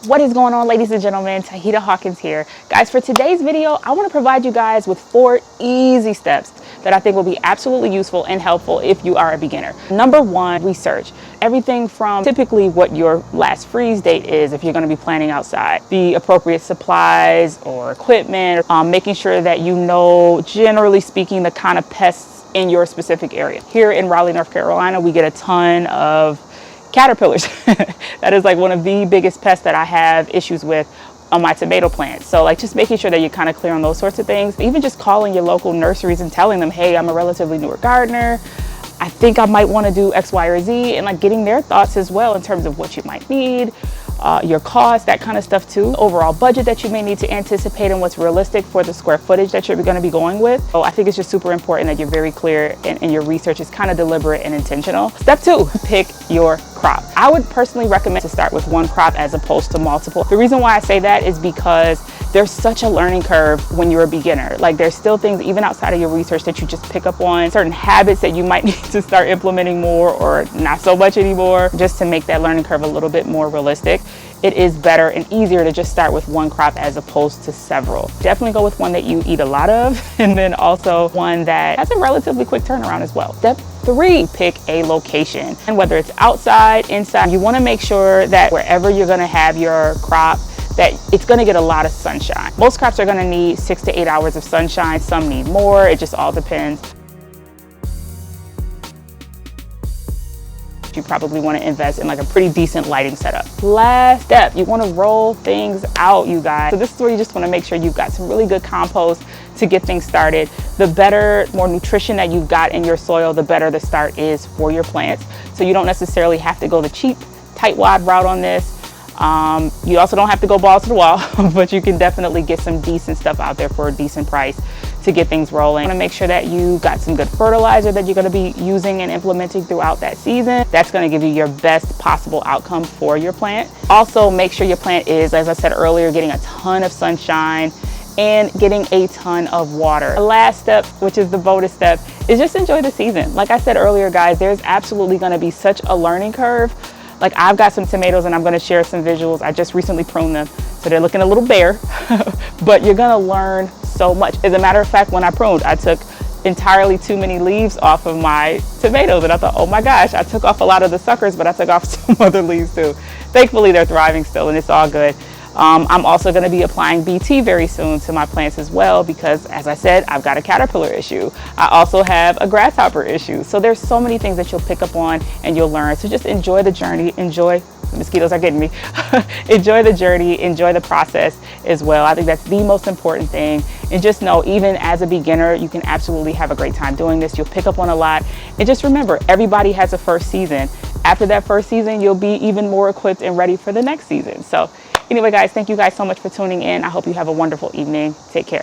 What is going on, ladies and gentlemen? Tauheedah Hawkins here. Guys, for today's video, I want to provide you guys with 4 easy steps that I think will be absolutely useful and helpful if you are a beginner. Number 1, research. Everything from typically what your last freeze date is if you're going to be planting outside, the appropriate supplies or equipment, making sure that you know, generally speaking, the kind of pests in your specific area. Here in Raleigh, North Carolina, we get a ton of caterpillars. That is like one of the biggest pests that I have issues with on my tomato plants. So like just making sure that you're kind of clear on those sorts of things. Even just calling your local nurseries and telling them, hey, I'm a relatively newer gardener. I think I might want to do X, Y, or Z, and like getting their thoughts as well in terms of what you might need, your cost, that kind of stuff too. Overall budget that you may need to anticipate and what's realistic for the square footage that you're going to be going with. So I think it's just super important that you're very clear and your research is kind of deliberate and intentional. Step 2, pick your crop. I would personally recommend to start with one crop as opposed to multiple. The reason why I say that is because there's such a learning curve when you're a beginner. Like there's still things even outside of your research that you just pick up on, certain habits that you might need to start implementing more or not so much anymore, just to make that learning curve a little bit more realistic. It is better and easier to just start with one crop as opposed to several. Definitely go with one that you eat a lot of, and then also one that has a relatively quick turnaround as well. Step 3, pick a location. And whether it's outside, inside, you want to make sure that wherever you're going to have your crop, that it's going to get a lot of sunshine. Most crops are going to need 6 to 8 hours of sunshine. Some need more. It just all depends. You probably want to invest in like a pretty decent lighting setup. Last step, you want to roll things out, you guys. So this is where you just want to make sure you've got some really good compost to get things started. The better, more nutrition that you've got in your soil, the better the start is for your plants. So you don't necessarily have to go the cheap, tightwad route on this. You also don't have to go balls to the wall, but you can definitely get some decent stuff out there for a decent price to get things rolling. You want to make sure that you got some good fertilizer that you're going to be using and implementing throughout that season. That's going to give you your best possible outcome for your plant. Also, make sure your plant is, as I said earlier, getting a ton of sunshine and getting a ton of water. The last step, which is the bonus step, is just enjoy the season. Like I said earlier, guys, there's absolutely going to be such a learning curve. Like I've got some tomatoes and I'm going to share some visuals. I just recently pruned them, so they're looking a little bare, but you're going to learn so much. As a matter of fact, when I pruned, I took entirely too many leaves off of my tomatoes, and I thought, oh my gosh, I took off a lot of the suckers, but I took off some other leaves too. Thankfully, they're thriving still, and it's all good. I'm also going to be applying BT very soon to my plants as well because, as I said, I've got a caterpillar issue. I also have a grasshopper issue. So there's so many things that you'll pick up on and you'll learn. So just enjoy the journey, enjoy, the mosquitoes are getting me, enjoy the journey, enjoy the process as well. I think that's the most important thing. And just know, even as a beginner, you can absolutely have a great time doing this. You'll pick up on a lot. And just remember, everybody has a first season. After that first season, you'll be even more equipped and ready for the next season. So anyway, guys, thank you guys so much for tuning in. I hope you have a wonderful evening. Take care.